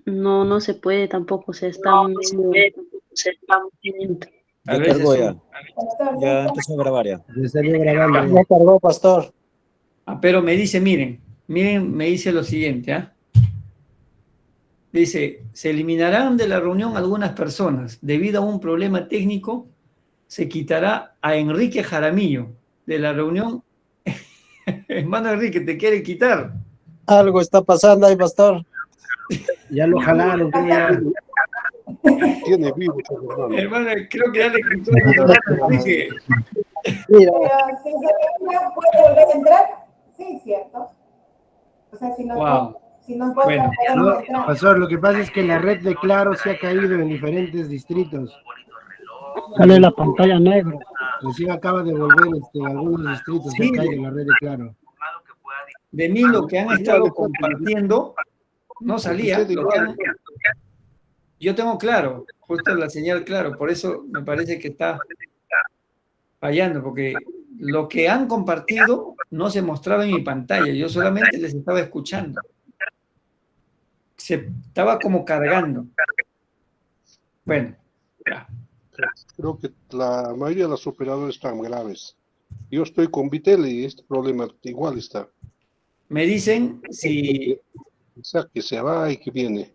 no se puede tampoco, o sea, está lento. Tal Ya vez cargó es ya. Pastor, Ya empezó a grabar ya. Ya salió grabando. Ya. Ya cargó, pastor. Pero me dice, miren, me dice lo siguiente, ¿ah? Dice, se eliminarán de la reunión algunas personas. Debido a un problema técnico, se quitará a Enrique Jaramillo de la reunión. Hermano Enrique, te quiere quitar. Algo está pasando ahí, pastor. Ya lo jalaron, ya. Tiene virus, hermano. Hermano, creo que ya le quitó el hermano Enrique. Mira, pero si se puede volver a entrar, sí, cierto. O sea, Wow. si nos votan, Bueno, podemos entrar. pastor, lo que pasa es que la red de Claro se ha caído en diferentes distritos. Sale la pantalla negra. Recién acaba de volver en algunos distritos, Sí. se ha caído la red de Claro. De mí lo que han estado compartiendo no salía. Yo tengo Claro, justo la señal Claro, por eso me parece que está fallando, porque lo que han compartido no se mostraba en mi pantalla, yo solamente les estaba escuchando. Se estaba como cargando. Bueno, ya. Creo que la mayoría de los operadores están graves. Yo estoy con Vitel y este problema igual está. Me dicen si O sea, que se va y que viene.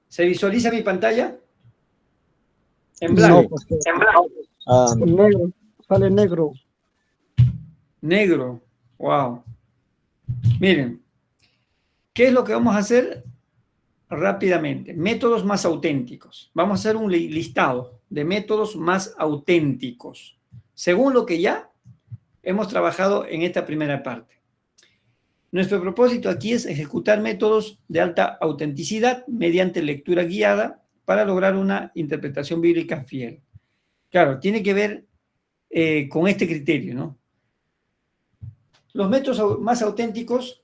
se visualiza mi pantalla en No, blanco, pastor. Ah, Negro, sale negro. negro. Wow. Miren, ¿qué es lo que vamos a hacer? Rápidamente, métodos más auténticos. Vamos a hacer un listado de métodos más auténticos, según lo que ya hemos trabajado en esta primera parte. Nuestro propósito aquí es ejecutar métodos de alta autenticidad mediante lectura guiada para lograr una interpretación bíblica fiel. Claro, tiene que ver con este criterio, ¿no? Los métodos más auténticos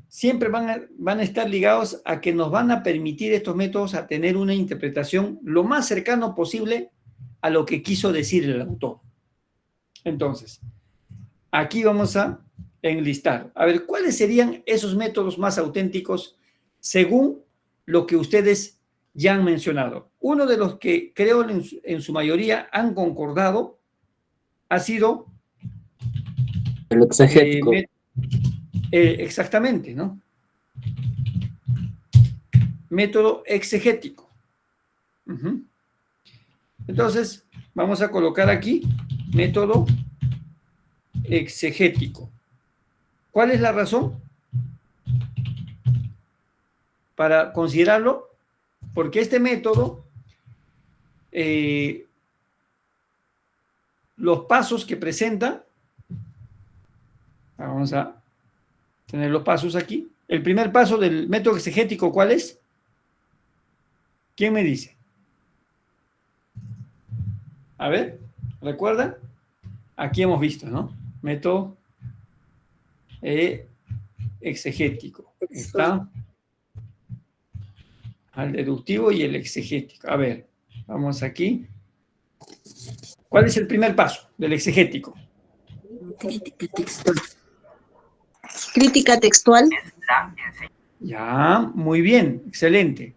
siempre van a estar ligados a que nos van a permitir estos métodos a tener una interpretación lo más cercano posible a lo que quiso decir el autor. Entonces, aquí vamos a enlistar. A ver, ¿cuáles serían esos métodos más auténticos según lo que ustedes ya han mencionado? Uno de los que creo en su mayoría han concordado ha sido el exegético. Exactamente, ¿no? Método exegético. Entonces, vamos a colocar aquí método exegético. ¿Cuál es la razón para considerarlo? Porque este método, los pasos que presenta, vamos a tener los pasos aquí. El primer paso del método exegético, ¿cuál es? ¿Quién me dice? A ver, ¿recuerdan? Aquí hemos visto, ¿no? Método exegético. Está el deductivo y el exegético. A ver, vamos aquí. ¿Cuál es el primer paso del exegético? Crítica textual. Crítica textual. Ya, muy bien, excelente.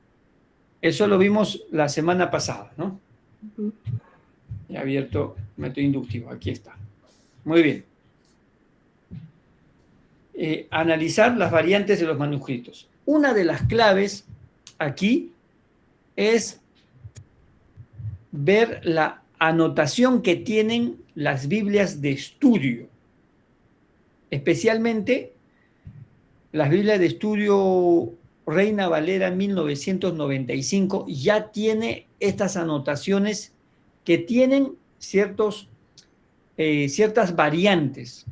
Eso lo vimos la semana pasada, ¿no? He abierto método inductivo, aquí está. Muy bien. Analizar las variantes de los manuscritos. Una de las claves aquí es ver la anotación que tienen las Biblias de estudio, especialmente las Biblias de estudio Reina Valera 1995 ya tiene estas anotaciones que tienen ciertas variantes.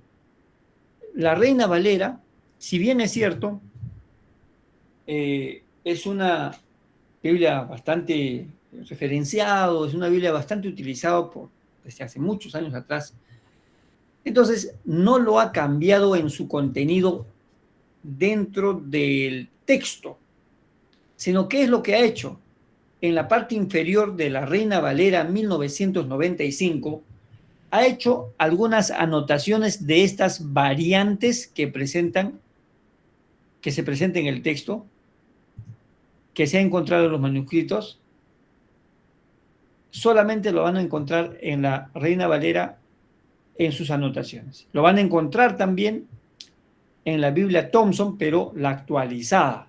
La Reina Valera, si bien es cierto, es una Biblia bastante referenciada, es una Biblia bastante utilizada desde hace muchos años atrás. Entonces, no lo ha cambiado en su contenido dentro del texto, sino ¿qué es lo que ha hecho? En la parte inferior de la Reina Valera 1995, ha hecho algunas anotaciones de estas variantes que se presentan en el texto, que se ha encontrado en los manuscritos, solamente lo van a encontrar en la Reina Valera en sus anotaciones. Lo van a encontrar también en la Biblia Thompson, pero la actualizada.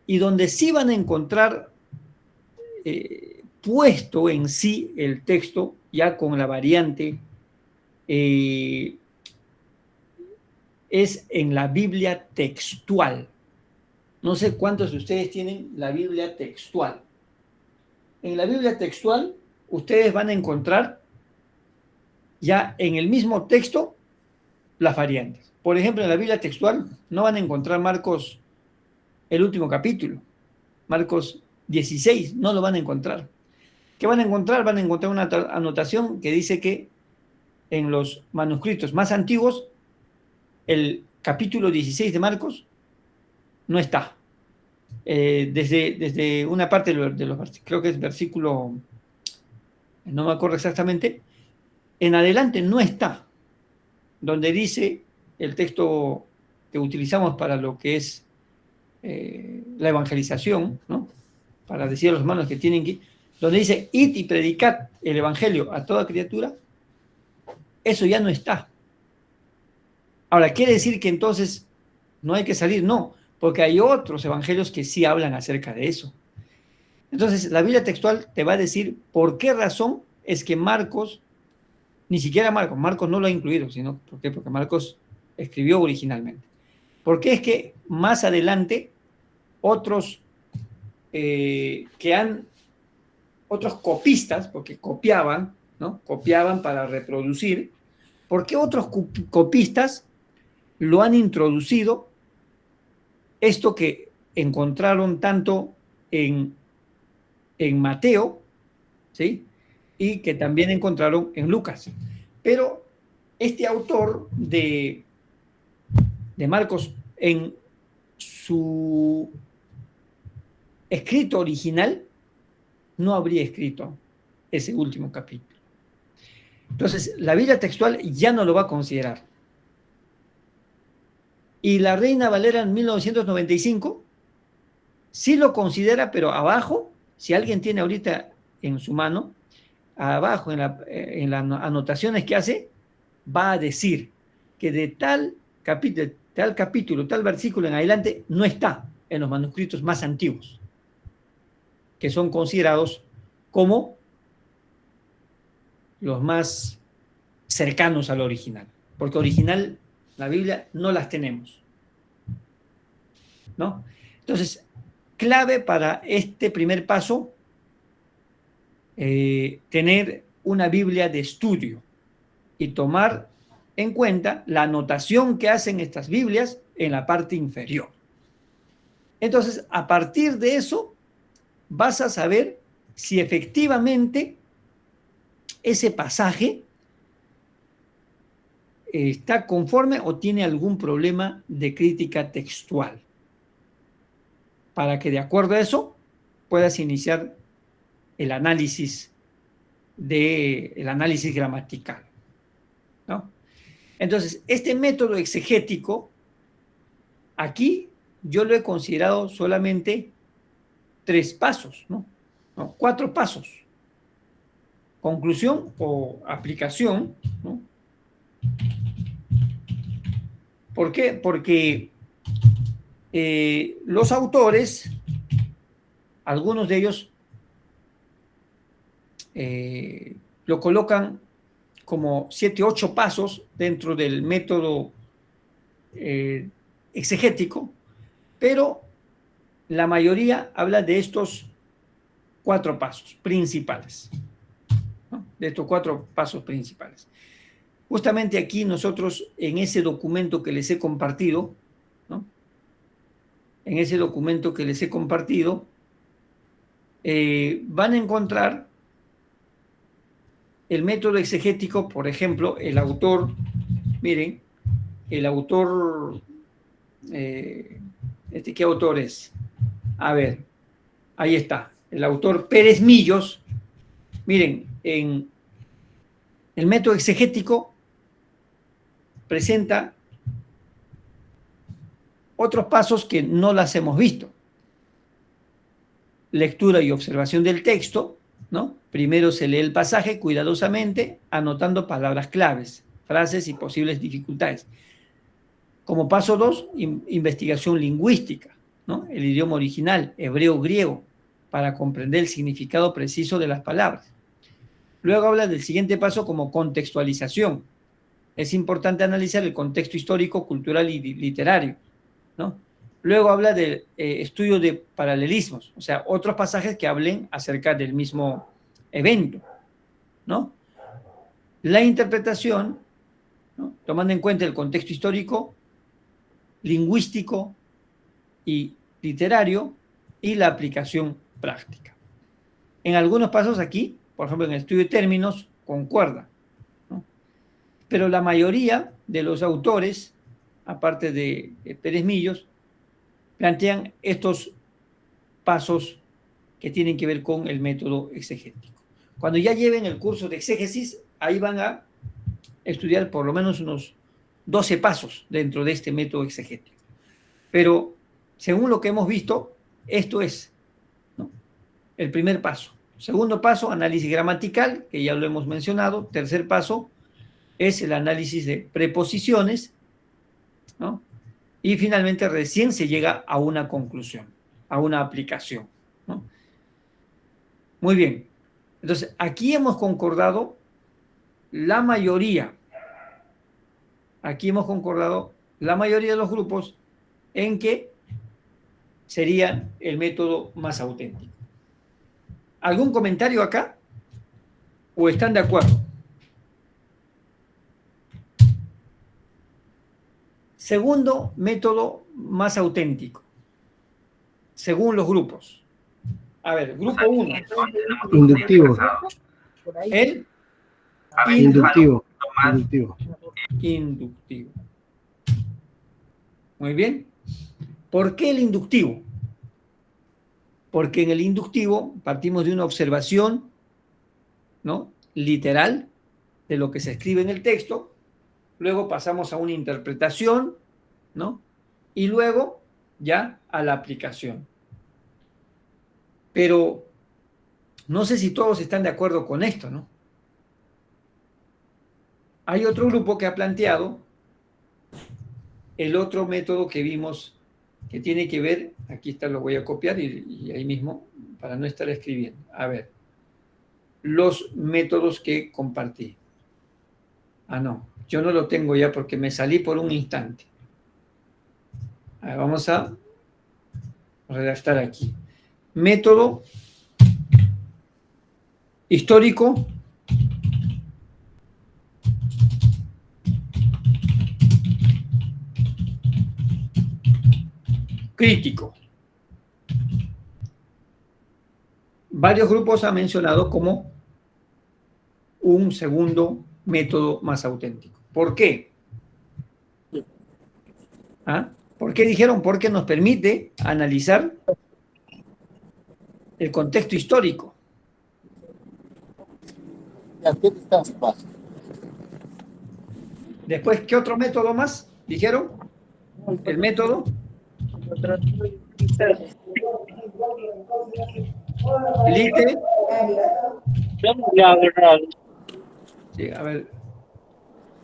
Y donde sí van a encontrar puesto en sí el texto, ya con la variante, es en la Biblia textual. No sé cuántos de ustedes tienen la Biblia textual. En la Biblia textual, ustedes van a encontrar ya en el mismo texto las variantes. Por ejemplo, en la Biblia textual no van a encontrar Marcos, el último capítulo, Marcos 16, no lo van a encontrar. ¿Qué van a encontrar? Van a encontrar una anotación que dice que en los manuscritos más antiguos, el capítulo 16 de Marcos no está. Desde una parte de los creo que es versículo, no me acuerdo exactamente, en adelante no está, donde dice el texto que utilizamos para lo que es la evangelización, ¿no? Para decir a los hermanos que tienen que, donde dice, id y predicad el evangelio a toda criatura, eso ya no está. Ahora, ¿quiere decir que entonces no hay que salir? No, porque hay otros evangelios que sí hablan acerca de eso. Entonces, la Biblia textual te va a decir por qué razón es que Marcos, ni siquiera Marcos no lo ha incluido, sino ¿por qué? Porque Marcos escribió originalmente. ¿Por qué es que más adelante otros otros copistas, porque copiaban, ¿no? Copiaban para reproducir, ¿por qué otros copistas lo han introducido? Esto que encontraron tanto en Mateo, ¿sí? Y que también encontraron en Lucas. Pero este autor de Marcos, en su escrito original, no habría escrito ese último capítulo. Entonces, la Biblia textual ya no lo va a considerar. Y la Reina Valera en 1995 sí lo considera, pero abajo, si alguien tiene ahorita en su mano, abajo en las anotaciones que hace, va a decir que de tal capítulo, tal versículo en adelante, no está en los manuscritos más antiguos, que son considerados como los más cercanos al original, porque original, la Biblia, no las tenemos, ¿no? Entonces, clave para este primer paso, tener una Biblia de estudio y tomar en cuenta la anotación que hacen estas Biblias en la parte inferior. Entonces, a partir de eso, vas a saber si efectivamente ese pasaje está conforme o tiene algún problema de crítica textual, para que de acuerdo a eso puedas iniciar el análisis gramatical, ¿no? Entonces, este método exegético, aquí yo lo he considerado solamente 3 pasos, ¿no? 4 pasos. Conclusión o aplicación, ¿no? ¿Por qué? Porque los autores, algunos de ellos lo colocan como 7, 8 pasos dentro del método exegético, pero la mayoría habla de estos 4 pasos principales, ¿no? De estos 4 pasos principales. Justamente aquí nosotros, en ese documento que les he compartido, ¿no? En ese documento que les he compartido, van a encontrar el método exegético. Por ejemplo, el autor, miren, el autor, ¿qué autor es? A ver, ahí está, el autor Pérez Millos. Miren, en el método exegético presenta otros pasos que no las hemos visto. lectura y observación del texto, ¿no? Primero se lee el pasaje cuidadosamente, anotando palabras claves, frases y posibles dificultades. Como paso 2, investigación lingüística, ¿no? El idioma original, hebreo, griego, para comprender el significado preciso de las palabras. Luego habla del siguiente paso como contextualización. Es importante analizar el contexto histórico, cultural y literario, ¿no? Luego habla del estudio de paralelismos, o sea, otros pasajes que hablen acerca del mismo evento, ¿no? La interpretación, ¿no? Tomando en cuenta el contexto histórico, lingüístico y literario, y la aplicación práctica. En algunos pasos aquí, por ejemplo, en el estudio de términos, concuerda, ¿no? Pero la mayoría de los autores, aparte de Pérez Millos, plantean estos pasos que tienen que ver con el método exegético. Cuando ya lleven el curso de exégesis, ahí van a estudiar por lo menos unos 12 pasos dentro de este método exegético. Pero, según lo que hemos visto, esto es, ¿no?, el primer paso. Segundo paso, análisis gramatical, que ya lo hemos mencionado. Tercer paso es el análisis de preposiciones, ¿no? Y finalmente recién se llega a una conclusión, a una aplicación, ¿no? Muy bien. Entonces, aquí hemos concordado la mayoría, de los grupos en que sería el método más auténtico. ¿Algún comentario acá? ¿O están de acuerdo? Segundo método más auténtico, según los grupos. A ver, grupo 1. Inductivo. El Inductivo. Inductivo. inductivo. Muy bien. ¿Por qué el inductivo? Porque en el inductivo partimos de una observación, ¿no?, literal de lo que se escribe en el texto, luego pasamos a una interpretación, ¿no?, y luego ya a la aplicación. Pero no sé si todos están de acuerdo con esto, ¿no? Hay otro grupo que ha planteado el otro método que vimos, que tiene que ver, aquí está, lo voy a copiar y ahí mismo, para no estar escribiendo. A ver, los métodos que compartí. Ah, no, yo no lo tengo ya porque me salí por un instante. A ver, vamos a redactar aquí. Método histórico crítico. Varios grupos han mencionado como un segundo método más auténtico. ¿Por qué? ¿Ah? ¿Por qué dijeron? Porque nos permite analizar el contexto histórico. Después, ¿qué otro método más dijeron? El método lite. Sí, a ver,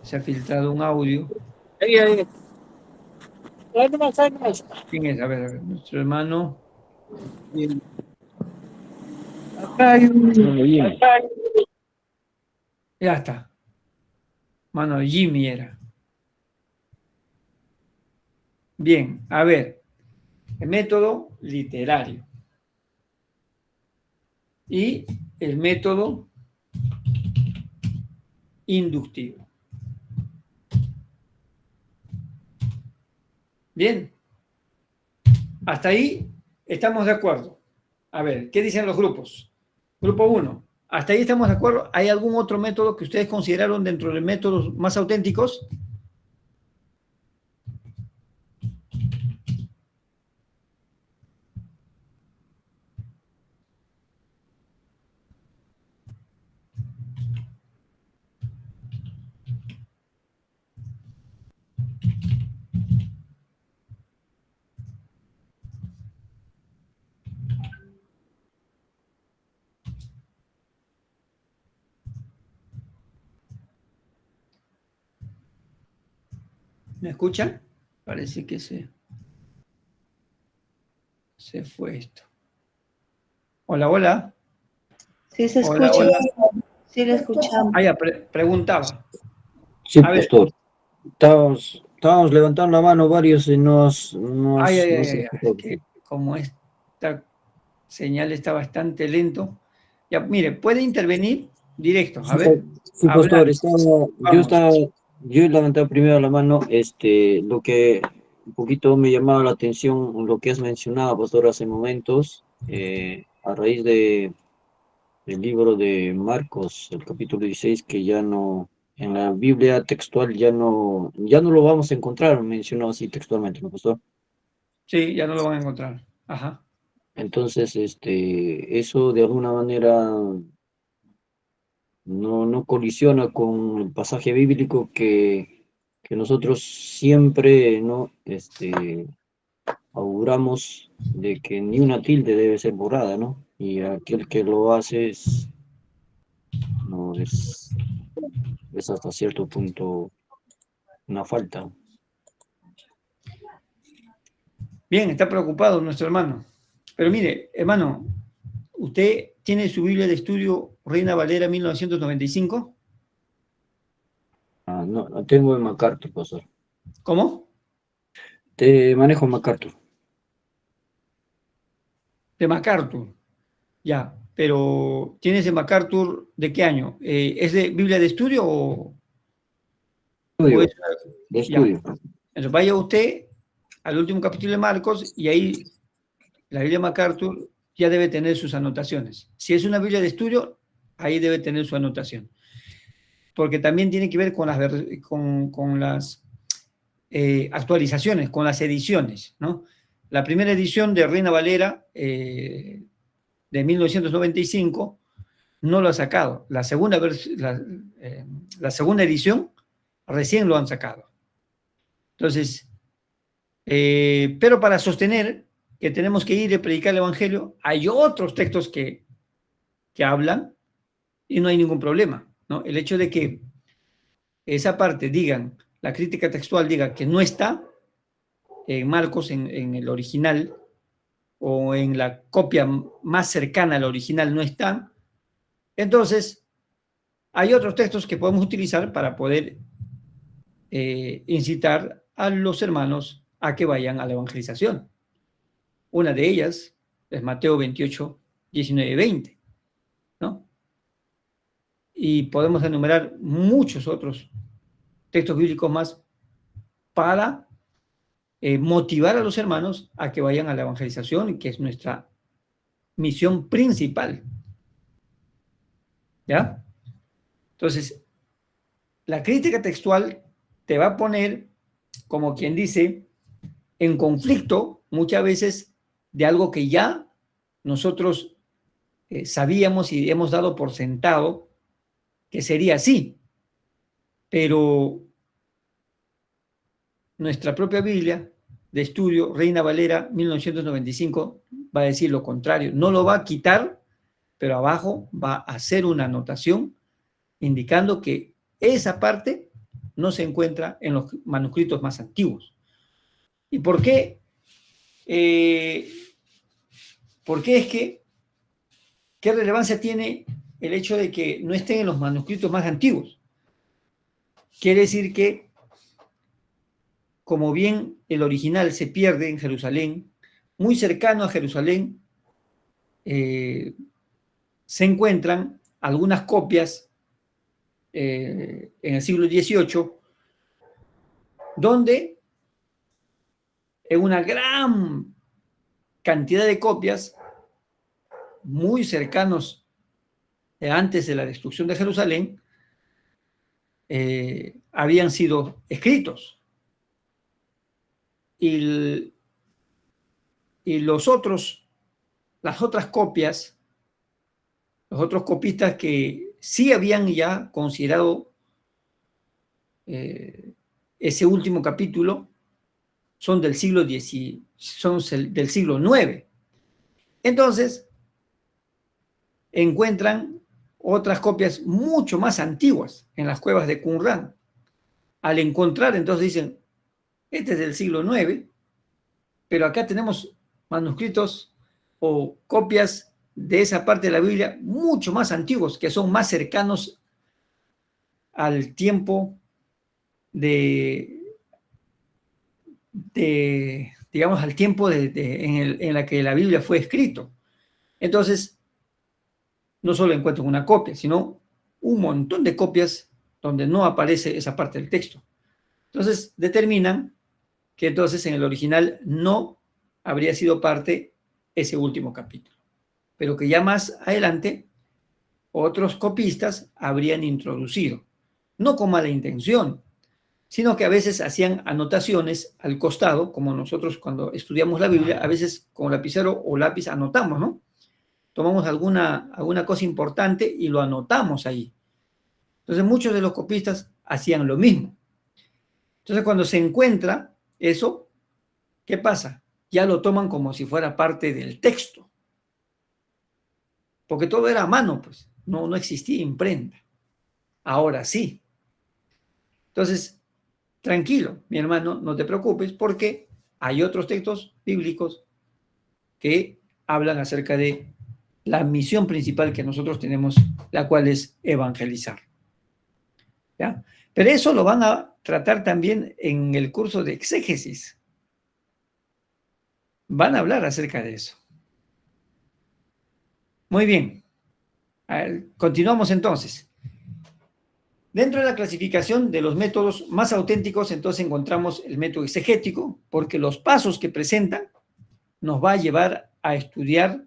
se ha filtrado un audio. ¿Quién es? A ver, nuestro hermano. Ya está. Mano, Jimmy era. Bien, a ver. El método literario. Y el método inductivo. Bien. Hasta ahí estamos de acuerdo. A ver, ¿qué dicen los grupos? Grupo 1. ¿Hasta ahí estamos de acuerdo? ¿Hay algún otro método que ustedes consideraron dentro de métodos más auténticos? ¿Me escuchan? Parece que se fue esto. Hola, hola. Sí se Hola, escucha. hola. Sí le escuchamos. Ah, ya, preguntaba. Sí, A ver. pastor. Estábamos levantando la mano varios y Ay, ay, no ay, se ay, escuchó. es que como esta señal está bastante lento. Ya, mire, puede intervenir directo. A ver, Sí, hablar. pastor, Vamos. yo levanté primero la mano, lo que un poquito me llamaba la atención, lo que has mencionado, pastor, hace momentos, a raíz del libro de Marcos, el capítulo 16, que ya no, en la Biblia textual ya no lo vamos a encontrar mencionado así textualmente, ¿no, pastor? Sí, ya no lo van a encontrar. Ajá. Entonces, eso de alguna manera no colisiona con el pasaje bíblico que nosotros siempre, ¿no? Auguramos de que ni una tilde debe ser borrada, ¿no? Y aquel que lo hace no, es hasta cierto punto una falta. Bien, está preocupado nuestro hermano. Pero mire, hermano, ¿usted tiene su Biblia de estudio Reina Valera 1995? No tengo en MacArthur, pastor. ¿Cómo? Te manejo MacArthur. De MacArthur. Ya, pero ¿tienes de MacArthur de qué año? ¿Es de Biblia de estudio o Estudio, es? de Ya. estudio. Entonces vaya usted al último capítulo de Marcos y ahí la Biblia de MacArthur ya debe tener sus anotaciones. Si es una Biblia de estudio, ahí debe tener su anotación. Porque también tiene que ver con las actualizaciones, con las ediciones, ¿no? La primera edición de Reina Valera de 1995 no lo ha sacado. La segunda edición recién lo han sacado. Entonces, pero para sostener que tenemos que ir a predicar el Evangelio, hay otros textos que hablan y no hay ningún problema, ¿no? El hecho de que esa parte digan, la crítica textual diga que no está en Marcos, en el original, o en la copia más cercana al original no está, entonces hay otros textos que podemos utilizar para poder incitar a los hermanos a que vayan a la evangelización. Una de ellas es Mateo 28, 19 y 20, ¿no? Y podemos enumerar muchos otros textos bíblicos más para motivar a los hermanos a que vayan a la evangelización, que es nuestra misión principal. ¿Ya? Entonces, la crítica textual te va a poner, como quien dice, en conflicto muchas veces de algo que ya nosotros sabíamos y hemos dado por sentado que sería así. Pero nuestra propia Biblia de estudio, Reina Valera 1995, va a decir lo contrario. No lo va a quitar, pero abajo va a hacer una anotación indicando que esa parte no se encuentra en los manuscritos más antiguos. ¿Y por qué? Porque es que, ¿qué relevancia tiene el hecho de que no estén en los manuscritos más antiguos? Quiere decir que, como bien el original se pierde en Jerusalén, muy cercano a Jerusalén, se encuentran algunas copias en el siglo XVIII, donde en una gran cantidad de copias, muy cercanos antes de la destrucción de Jerusalén, habían sido escritos. Y las otras copias, los otros copistas que sí habían ya considerado ese último capítulo, son del siglo del siglo IX. Entonces, encuentran otras copias mucho más antiguas en las cuevas de Qumran. Al encontrar, entonces dicen, Este es del siglo IX, pero acá tenemos manuscritos o copias de esa parte de la Biblia mucho más antiguos, que son más cercanos al tiempo digamos, al tiempo en la que la Biblia fue escrito. Entonces, no solo encuentro una copia, sino un montón de copias donde no aparece esa parte del texto. Entonces, determinan que entonces en el original no habría sido parte ese último capítulo, pero que ya más adelante otros copistas habrían introducido, no con mala intención, sino que a veces hacían anotaciones al costado, como nosotros cuando estudiamos la Biblia, a veces con lapicero o lápiz anotamos, ¿no? Tomamos alguna cosa importante y lo anotamos ahí. Entonces muchos de los copistas hacían lo mismo. Entonces cuando se encuentra eso, ¿qué pasa? Ya lo toman como si fuera parte del texto. Porque todo era a mano, pues. No existía imprenta. Ahora sí. Entonces, tranquilo, mi hermano, no te preocupes, porque hay otros textos bíblicos que hablan acerca de la misión principal que nosotros tenemos, la cual es evangelizar. ¿Ya? Pero eso lo van a tratar también en el curso de exégesis. Van a hablar acerca de eso. Muy bien. Continuamos entonces. Dentro de la clasificación de los métodos más auténticos, entonces encontramos el método exegético, porque los pasos que presenta nos va a llevar a estudiar,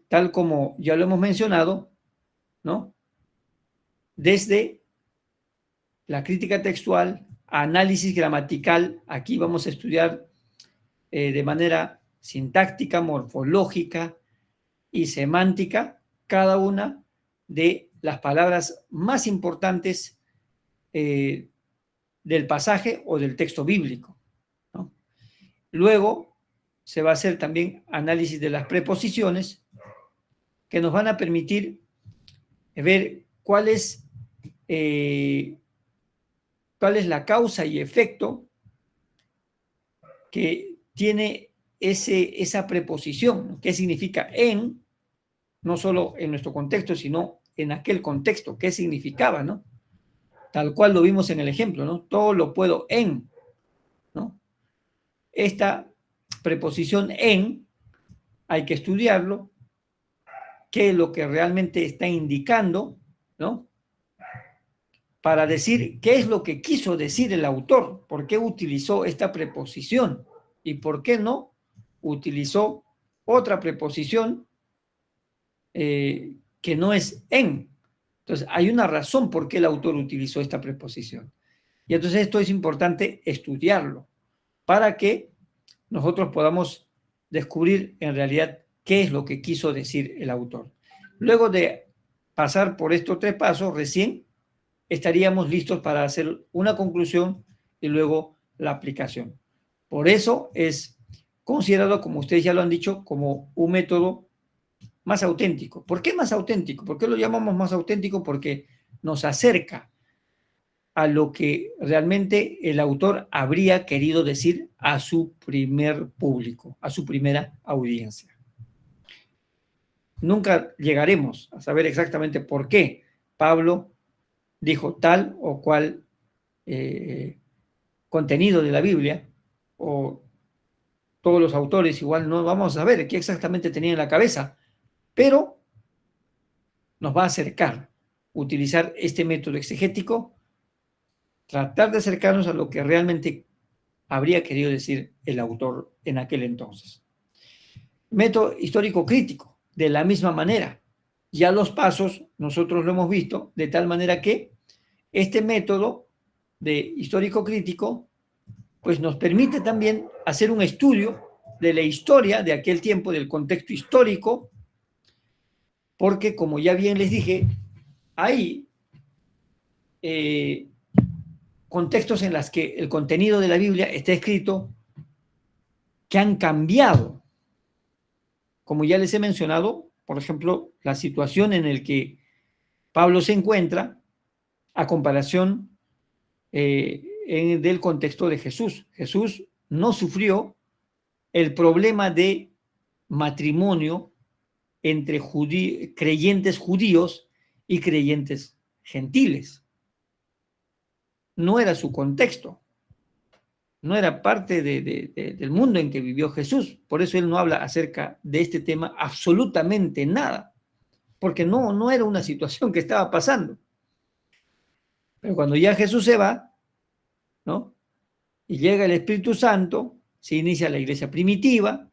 tal como ya lo hemos mencionado, ¿no? Desde la crítica textual, análisis gramatical, aquí vamos a estudiar de manera sintáctica, morfológica y semántica cada una de las palabras más importantes del pasaje o del texto bíblico, ¿no? Luego se va a hacer también análisis de las preposiciones que nos van a permitir ver cuál es la causa y efecto que tiene esa preposición, ¿no? ¿Qué significa en? No solo en nuestro contexto, sino en aquel contexto, qué significaba, ¿no? Tal cual lo vimos en el ejemplo, ¿no? Todo lo puedo en, ¿no? Esta preposición en, hay que estudiarlo, qué es lo que realmente está indicando, ¿no? Para decir qué es lo que quiso decir el autor, por qué utilizó esta preposición y por qué no utilizó otra preposición que no es en. Entonces, hay una razón por qué el autor utilizó esta preposición. Y entonces esto es importante estudiarlo para que nosotros podamos descubrir en realidad qué es lo que quiso decir el autor. Luego de pasar por estos 3 pasos, recién estaríamos listos para hacer una conclusión y luego la aplicación. Por eso es considerado, como ustedes ya lo han dicho, como un método más auténtico. ¿Por qué más auténtico? ¿Por qué lo llamamos más auténtico? Porque nos acerca a lo que realmente el autor habría querido decir a su primer público, a su primera audiencia. Nunca llegaremos a saber exactamente por qué Pablo dijo tal o cual contenido de la Biblia, o todos los autores igual no vamos a saber qué exactamente tenía en la cabeza, pero nos va a acercar utilizar este método exegético, tratar de acercarnos a lo que realmente habría querido decir el autor en aquel entonces. Método histórico crítico, de la misma manera. Ya los pasos nosotros lo hemos visto, de tal manera que este método de histórico crítico pues nos permite también hacer un estudio de la historia de aquel tiempo, del contexto histórico, porque como ya bien les dije, hay contextos en los que el contenido de la Biblia está escrito que han cambiado. Como ya les he mencionado, por ejemplo, la situación en la que Pablo se encuentra a comparación del contexto de Jesús. Jesús no sufrió el problema de matrimonio entre creyentes judíos y creyentes gentiles. No era su contexto. No era parte del mundo en que vivió Jesús. Por eso él no habla acerca de este tema absolutamente nada, porque no era una situación que estaba pasando. Pero cuando ya Jesús se va, ¿no? Y llega el Espíritu Santo, se inicia la iglesia primitiva.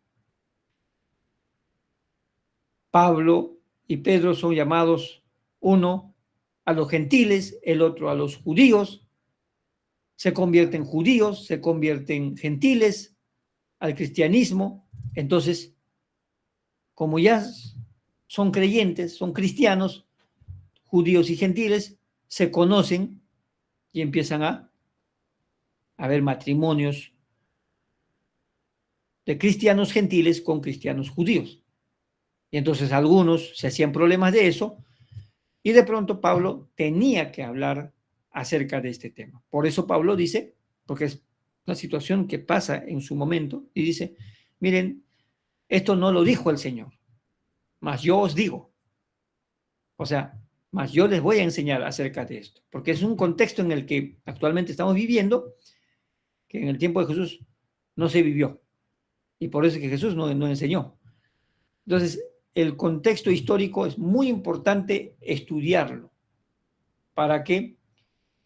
Pablo y Pedro son llamados, uno a los gentiles, el otro a los judíos. Se convierten judíos, se convierten gentiles al cristianismo. Entonces, como ya son creyentes, son cristianos, judíos y gentiles, se conocen y empiezan a haber matrimonios de cristianos gentiles con cristianos judíos. Y entonces algunos se hacían problemas de eso y de pronto Pablo tenía que hablar acerca de este tema. Por eso Pablo dice, porque es una situación que pasa en su momento, y dice, miren, esto no lo dijo el Señor, mas yo os digo. O sea, mas yo les voy a enseñar acerca de esto, porque es un contexto en el que actualmente estamos viviendo, que en el tiempo de Jesús no se vivió, y por eso es que Jesús no enseñó. Entonces, el contexto histórico es muy importante estudiarlo para que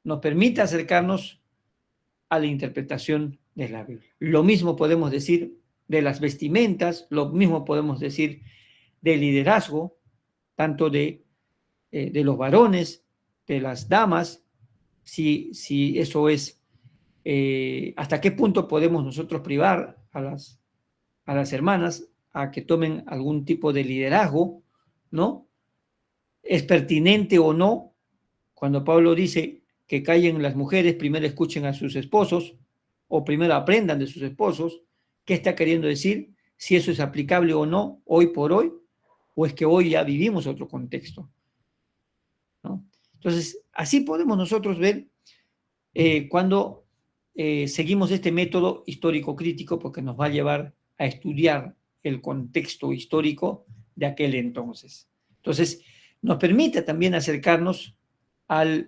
nos permita acercarnos a la interpretación de la Biblia. Lo mismo podemos decir de las vestimentas, lo mismo podemos decir del liderazgo, tanto de los varones, de las damas, si eso es, hasta qué punto podemos nosotros privar a las hermanas a que tomen algún tipo de liderazgo, ¿no? ¿Es pertinente o no? Cuando Pablo dice que callen las mujeres, primero escuchen a sus esposos o primero aprendan de sus esposos, ¿qué está queriendo decir? Si eso es aplicable o no hoy por hoy, o es que hoy ya vivimos otro contexto, ¿no? Entonces, así podemos nosotros ver cuando seguimos este método histórico crítico, porque nos va a llevar a estudiar el contexto histórico de aquel entonces. Entonces, nos permite también acercarnos a la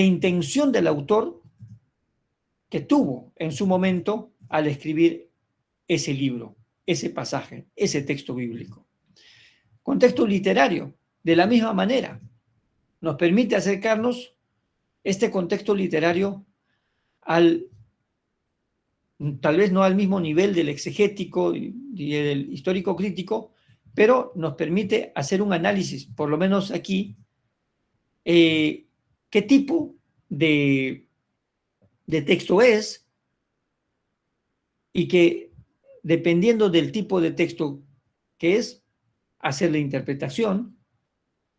intención del autor que tuvo en su momento al escribir ese libro, ese pasaje, ese texto bíblico. Contexto literario, de la misma manera, nos permite acercarnos este contexto literario tal vez no al mismo nivel del exegético y del histórico crítico, pero nos permite hacer un análisis, por lo menos aquí, qué tipo de texto es, y que dependiendo del tipo de texto que es, hacer la interpretación.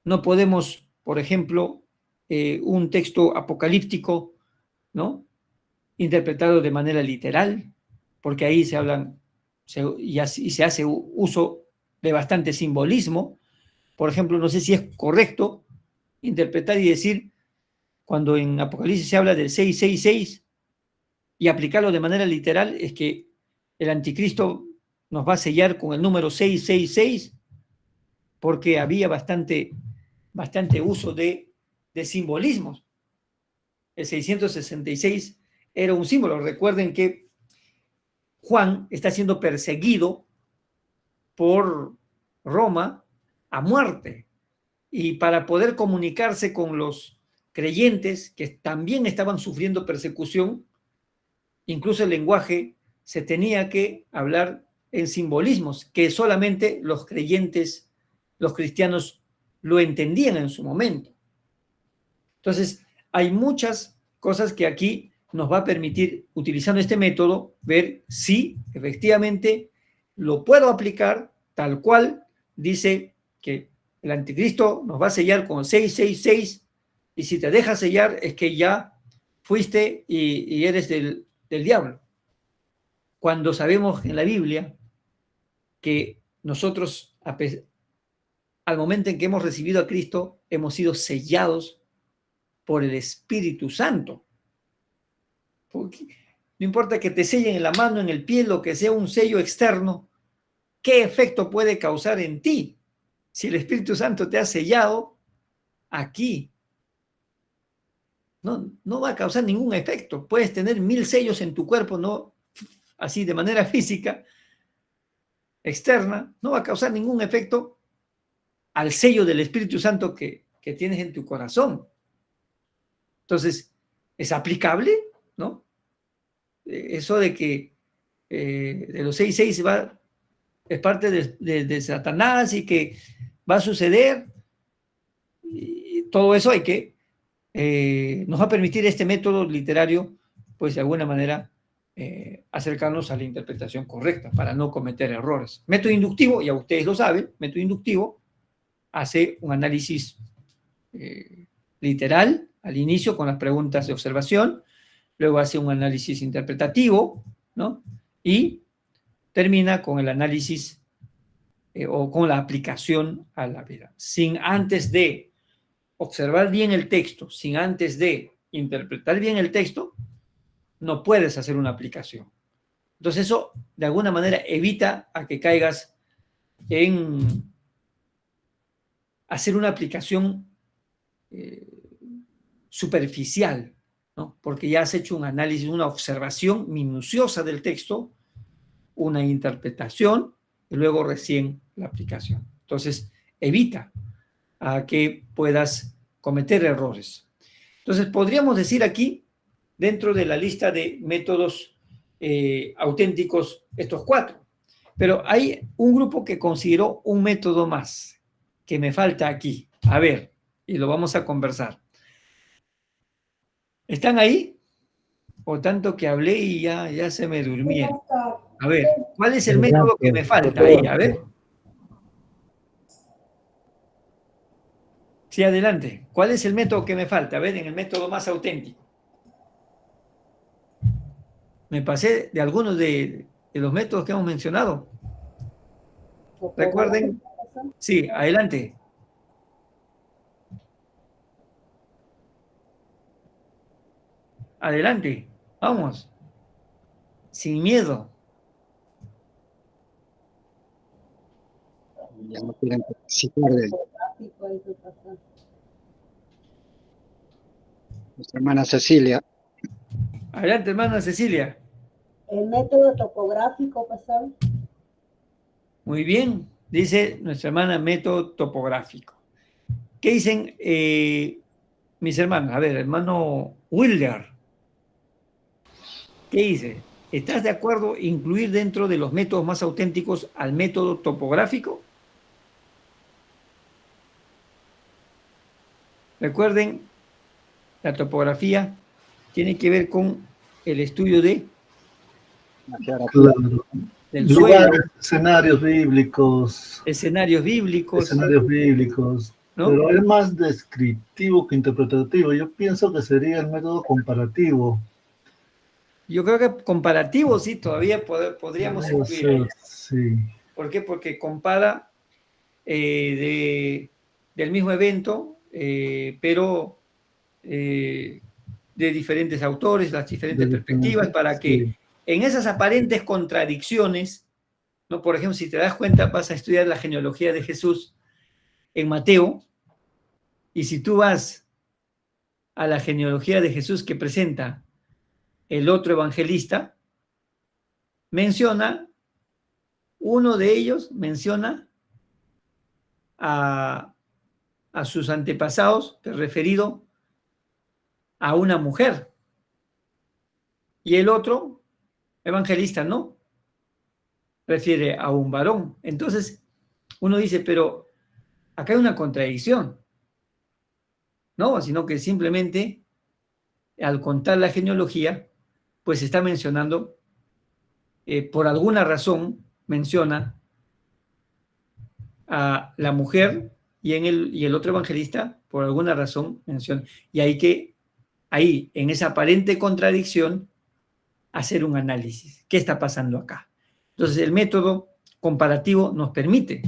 No podemos, por ejemplo, un texto apocalíptico, ¿no?, interpretado de manera literal, porque ahí se hablan y se hace uso de bastante simbolismo. Por ejemplo, no sé si es correcto interpretar y decir, cuando en Apocalipsis se habla del 666, y aplicarlo de manera literal, es que el anticristo nos va a sellar con el número 666, porque había bastante uso de simbolismos. El 666 era un símbolo. Recuerden que Juan está siendo perseguido por Roma a muerte, y para poder comunicarse con los creyentes que también estaban sufriendo persecución, incluso el lenguaje se tenía que hablar en simbolismos que solamente los creyentes, los cristianos, lo entendían en su momento. Entonces, hay muchas cosas que aquí nos va a permitir, utilizando este método, ver si efectivamente lo puedo aplicar tal cual dice que el anticristo nos va a sellar con 666, y si te dejas sellar es que ya fuiste y eres del diablo. Cuando sabemos en la Biblia que nosotros, al momento en que hemos recibido a Cristo, hemos sido sellados por el Espíritu Santo. Porque no importa que te sellen en la mano, en el pie, lo que sea un sello externo, ¿qué efecto puede causar en ti? Si el Espíritu Santo te ha sellado aquí, no va a causar ningún efecto. Puedes tener 1000 sellos en tu cuerpo, no así de manera física, externa, no va a causar ningún efecto al sello del Espíritu Santo que tienes en tu corazón. Entonces, ¿es aplicable? ¿No? Eso de que de los 666 es parte de Satanás y que va a suceder, y todo eso nos va a permitir este método literario, pues de alguna manera acercarnos a la interpretación correcta para no cometer errores. Método inductivo, ya ustedes lo saben, método inductivo hace un análisis literal al inicio con las preguntas de observación, luego hace un análisis interpretativo, ¿no? Y termina con el análisis o con la aplicación a la vida. Sin antes de observar bien el texto, sin antes de interpretar bien el texto, no puedes hacer una aplicación. Entonces eso, de alguna manera, evita a que caigas en hacer una aplicación superficial, ¿no? Porque ya has hecho un análisis, una observación minuciosa del texto, una interpretación y luego recién la aplicación. Entonces, evita a que puedas cometer errores. Entonces, podríamos decir aquí, dentro de la lista de métodos auténticos, estos 4. Pero hay un grupo que consideró un método más, que me falta aquí. A ver, y lo vamos a conversar. ¿Están ahí? O tanto que hablé y ya se me durmieron. A ver, ¿cuál es el método que me falta ahí? A ver. Sí, adelante. ¿Cuál es el método que me falta? A ver, en el método más auténtico. Me pasé de algunos de los métodos que hemos mencionado. Recuerden. Sí, adelante. Adelante. Vamos. Sin miedo. Ya no quieren participar de nuestra hermana Cecilia. Adelante, hermana Cecilia. El método topográfico, pastor. Muy bien, dice nuestra hermana método topográfico. ¿Qué dicen mis hermanos? A ver, hermano Wilder. ¿Qué dice? ¿Estás de acuerdo en incluir dentro de los métodos más auténticos al método topográfico? Recuerden, la topografía tiene que ver con el estudio del suelo, escenarios bíblicos, ¿no? Pero es más descriptivo que interpretativo. Yo pienso que sería el método comparativo. Yo creo que comparativo sí, todavía podríamos incluir ahí. Sí. ¿Por qué? Porque compara del mismo evento, pero de diferentes autores, las diferentes perspectivas, para que en esas aparentes contradicciones, ¿no? Por ejemplo, si te das cuenta, vas a estudiar la genealogía de Jesús en Mateo, y si tú vas a la genealogía de Jesús que presenta el otro evangelista, uno de ellos menciona a sus antepasados, referido a una mujer, y el otro evangelista no, refiere a un varón. Entonces, uno dice, pero acá hay una contradicción, ¿no? Sino que simplemente, al contar la genealogía, pues está mencionando, por alguna razón, menciona a la mujer, y el otro evangelista, por alguna razón, menciona. Y ahí, en esa aparente contradicción, hacer un análisis. ¿Qué está pasando acá? Entonces, el método comparativo nos permite,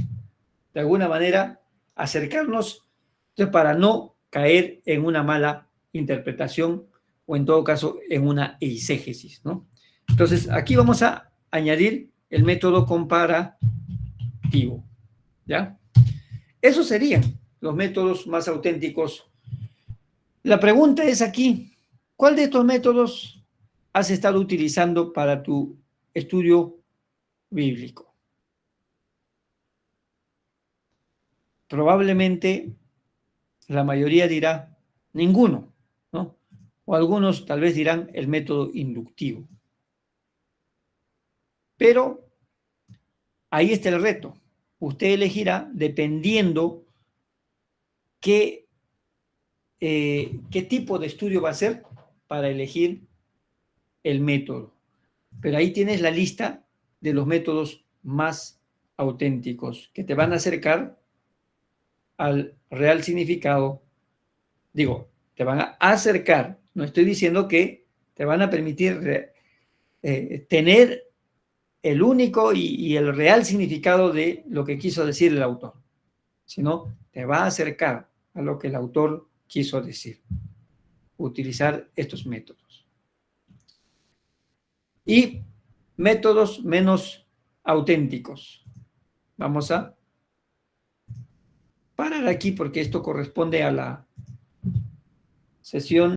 de alguna manera, acercarnos, entonces, para no caer en una mala interpretación o en todo caso en una eisegesis, ¿no? Entonces, aquí vamos a añadir el método comparativo, ¿ya? Esos serían los métodos más auténticos. La pregunta es aquí, ¿cuál de estos métodos has estado utilizando para tu estudio bíblico? Probablemente la mayoría dirá ninguno, ¿no? O algunos tal vez dirán el método inductivo. Pero ahí está el reto. Usted elegirá dependiendo qué tipo de estudio va a hacer para elegir el método. Pero ahí tienes la lista de los métodos más auténticos que te van a acercar al real significado. Digo, te van a acercar. No estoy diciendo que te van a permitir tener el único y el real significado de lo que quiso decir el autor, sino te va a acercar a lo que el autor quiso decir. Utilizar estos métodos. Y métodos menos auténticos. Vamos a parar aquí porque esto corresponde a la sesión